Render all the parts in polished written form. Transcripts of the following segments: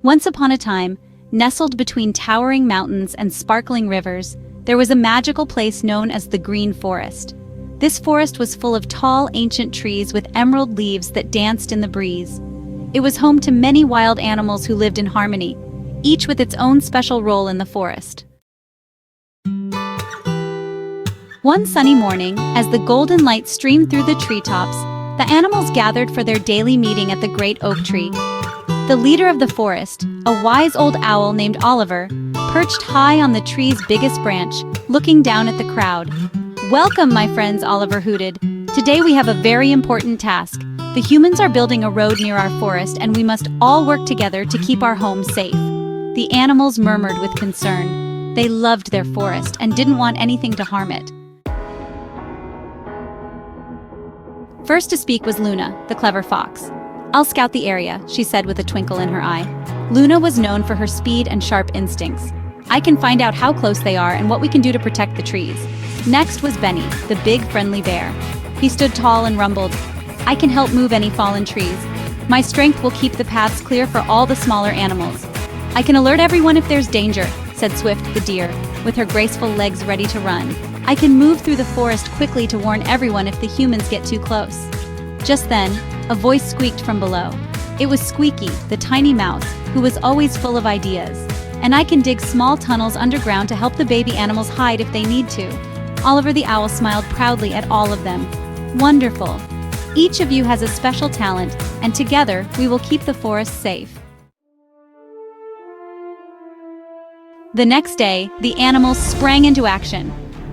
Once upon a time, nestled between towering mountains and sparkling rivers, there was a magical place known as the Green Forest. This forest was full of tall, ancient trees with emerald leaves that danced in the breeze. It was home to many wild animals who lived in harmony, each with its own special role in the forest. One sunny morning, as the golden light streamed through the treetops, the animals gathered for their daily meeting at the great oak tree. The leader of the forest, a wise old owl named Oliver, perched high on the tree's biggest branch, looking down at the crowd. "Welcome, my friends," Oliver hooted. "Today we have a very important task. The humans are building a road near our forest, and we must all work together to keep our home safe." The animals murmured with concern. They loved their forest and didn't want anything to harm it. First to speak was Luna, the clever fox. "I'll scout the area," she said with a twinkle in her eye. Luna was known for her speed and sharp instincts. "I can find out how close they are and what we can do to protect the trees." Next was Benny, the big friendly bear. He stood tall and rumbled, "I can help move any fallen trees. My strength will keep the paths clear for all the smaller animals." "I can alert everyone if there's danger," said Swift the deer, with her graceful legs ready to run. "I can move through the forest quickly to warn everyone if the humans get too close." Just then, a voice squeaked from below. It was Squeaky, the tiny mouse, who was always full of ideas. "And I can dig small tunnels underground to help the baby animals hide if they need to." Oliver the owl smiled proudly at all of them. "Wonderful! Each of you has a special talent, and together we will keep the forest safe." The next day, the animals sprang into action.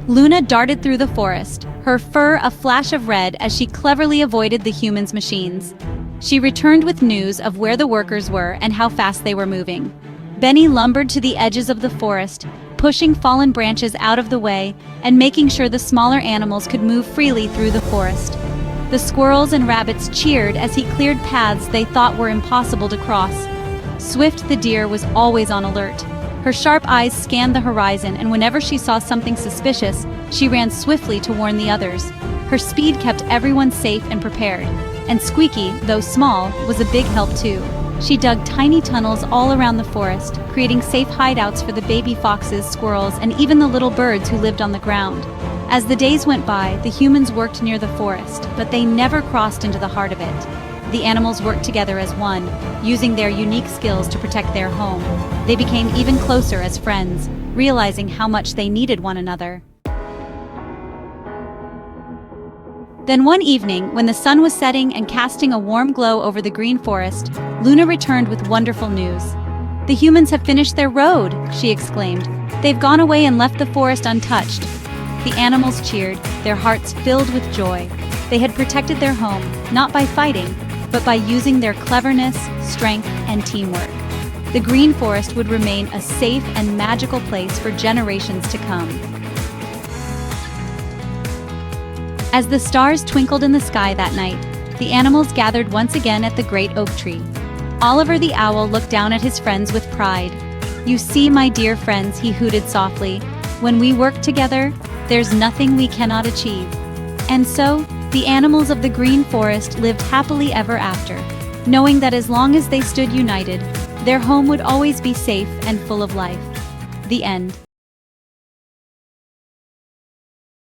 Luna darted through the forest, her fur a flash of red as she cleverly avoided the humans' machines. She returned with news of where the workers were and how fast they were moving. Benny lumbered to the edges of the forest, pushing fallen branches out of the way and making sure the smaller animals could move freely through the forest. The squirrels and rabbits cheered as he cleared paths they thought were impossible to cross. Swift the deer was always on alert. Her sharp eyes scanned the horizon, and whenever she saw something suspicious, she ran swiftly to warn the others. Her speed kept everyone safe and prepared. And Squeaky, though small, was a big help too. She dug tiny tunnels all around the forest, creating safe hideouts for the baby foxes, squirrels, and even the little birds who lived on the ground. As the days went by, the humans worked near the forest, but they never crossed into the heart of it. The animals worked together as one, using their unique skills to protect their home. They became even closer as friends, realizing how much they needed one another. Then one evening, when the sun was setting and casting a warm glow over the green forest, Luna returned with wonderful news. "The humans have finished their road," she exclaimed. "They've gone away and left the forest untouched." The animals cheered, their hearts filled with joy. They had protected their home, not by fighting, but by using their cleverness, strength, and teamwork. The green forest would remain a safe and magical place for generations to come. As the stars twinkled in the sky that night, the animals gathered once again at the great oak tree. Oliver the owl looked down at his friends with pride. "You see, my dear friends," he hooted softly, "when we work together, there's nothing we cannot achieve." And so, the animals of the green forest lived happily ever after, knowing that as long as they stood united, their home would always be safe and full of life. The end.